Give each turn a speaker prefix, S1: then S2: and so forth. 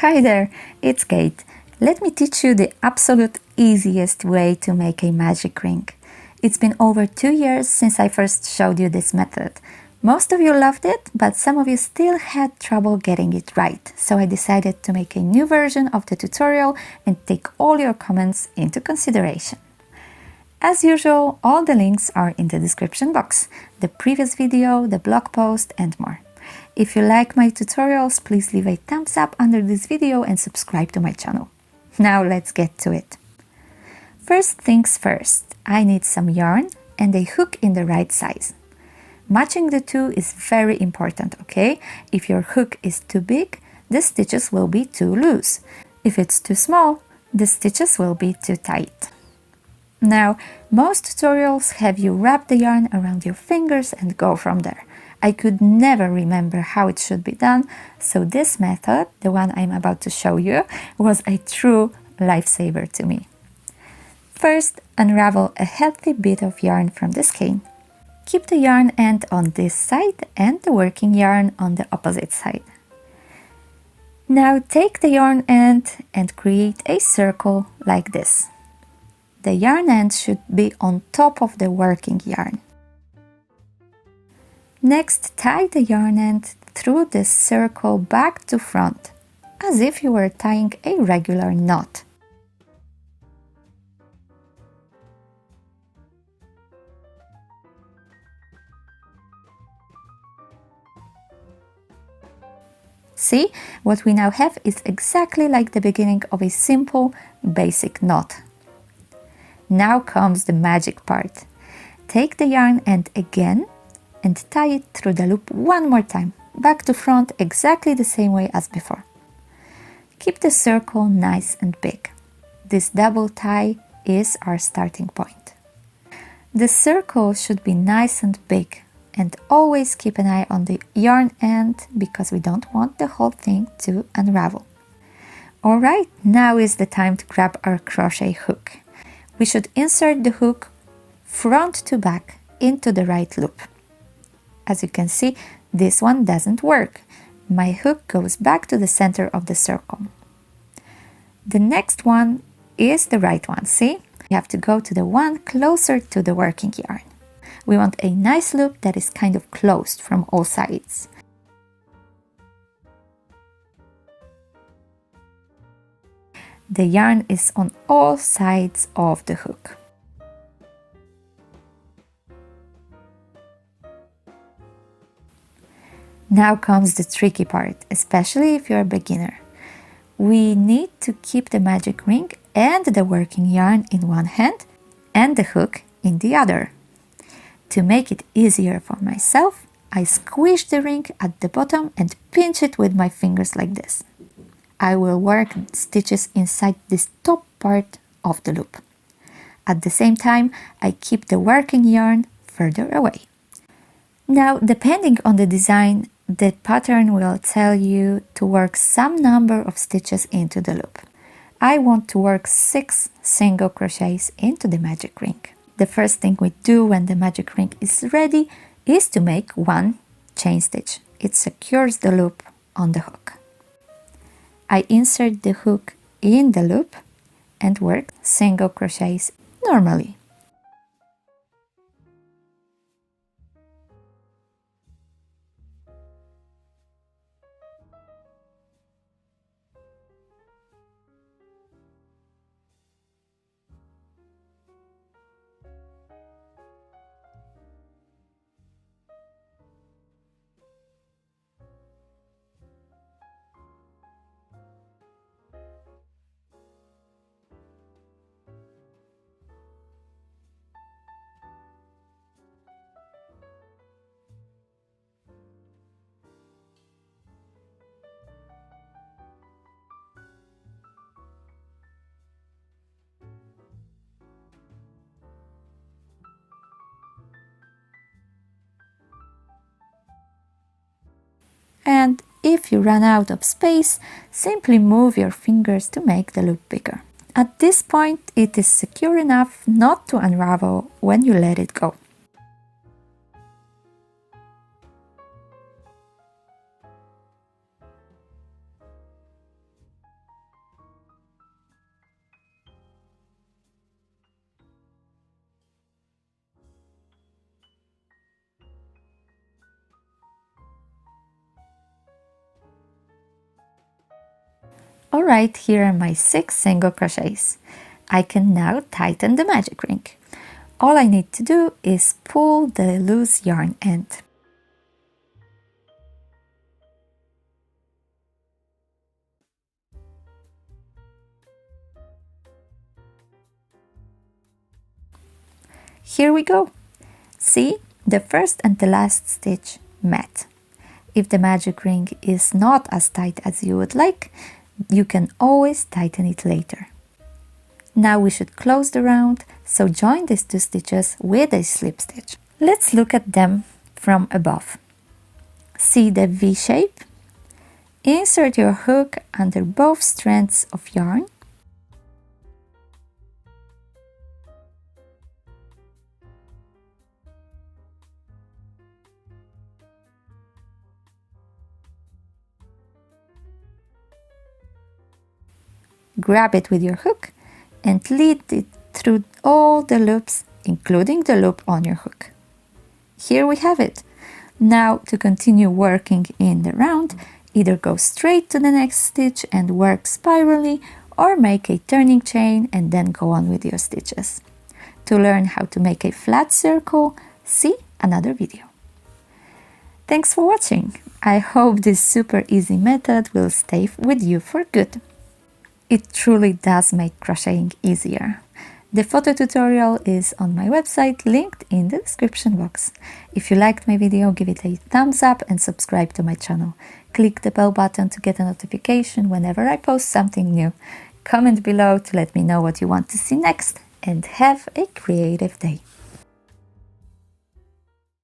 S1: Hi there, it's Kate. Let me teach you the absolute easiest way to make a magic ring. It's been over 2 years since I first showed you this method. Most of you loved it, but some of you still had trouble getting it right, so I decided to make a new version of the tutorial and take all your comments into consideration. As usual, all the links are in the description box, the previous video, the blog post and more. If you like my tutorials, please leave a thumbs up under this video and subscribe to my channel. Now let's get to it. First things first, I need some yarn and a hook in the right size. Matching the two is very important, okay? If your hook is too big, the stitches will be too loose. If it's too small, the stitches will be too tight. Now, most tutorials have you wrap the yarn around your fingers and go from there. I could never remember how it should be done, so this method, the one I'm about to show you, was a true lifesaver to me. First, unravel a healthy bit of yarn from the skein. Keep the yarn end on this side and the working yarn on the opposite side. Now take the yarn end and create a circle like this. The yarn end should be on top of the working yarn. Next, tie the yarn end through this circle back to front, as if you were tying a regular knot. See, what we now have is exactly like the beginning of a simple, basic knot. Now comes the magic part. Take the yarn end again and tie it through the loop one more time, back to front exactly the same way as before. Keep the circle nice and big. This double tie is our starting point. The circle should be nice and big, and always keep an eye on the yarn end because we don't want the whole thing to unravel. Alright, now is the time to grab our crochet hook. We should insert the hook front to back into the right loop. As you can see, this one doesn't work. My hook goes back to the center of the circle. The next one is the right one, see? You have to go to the one closer to the working yarn. We want a nice loop that is kind of closed from all sides. The yarn is on all sides of the hook. Now comes the tricky part, especially if you're a beginner. We need to keep the magic ring and the working yarn in one hand and the hook in the other. To make it easier for myself, I squish the ring at the bottom and pinch it with my fingers like this. I will work stitches inside this top part of the loop. At the same time, I keep the working yarn further away. Now, depending on the design, the pattern will tell you to work some number of stitches into the loop. I want to work 6 single crochets into the magic ring. The first thing we do when the magic ring is ready is to make 1 chain stitch. It secures the loop on the hook. I insert the hook in the loop and work single crochets normally. And if you run out of space, simply move your fingers to make the loop bigger. At this point, it is secure enough not to unravel when you let it go. Alright, here are my 6 single crochets. I can now tighten the magic ring. All I need to do is pull the loose yarn end. Here we go. See, the first and the last stitch met. If the magic ring is not as tight as you would like, you can always tighten it later. Now we should close the round, so join these 2 stitches with a slip stitch. Let's look at them from above. See the V shape? Insert your hook under both strands of yarn. Grab it with your hook and lead it through all the loops, including the loop on your hook. Here we have it. Now to continue working in the round, either go straight to the next stitch and work spirally, or make a turning chain and then go on with your stitches. To learn how to make a flat circle, see another video. Thanks for watching. I hope this super easy method will stay with you for good. It truly does make crocheting easier. The photo tutorial is on my website, linked in the description box. If you liked my video, give it a thumbs up and subscribe to my channel. Click the bell button to get a notification whenever I post something new. Comment below to let me know what you want to see next, and have a creative day.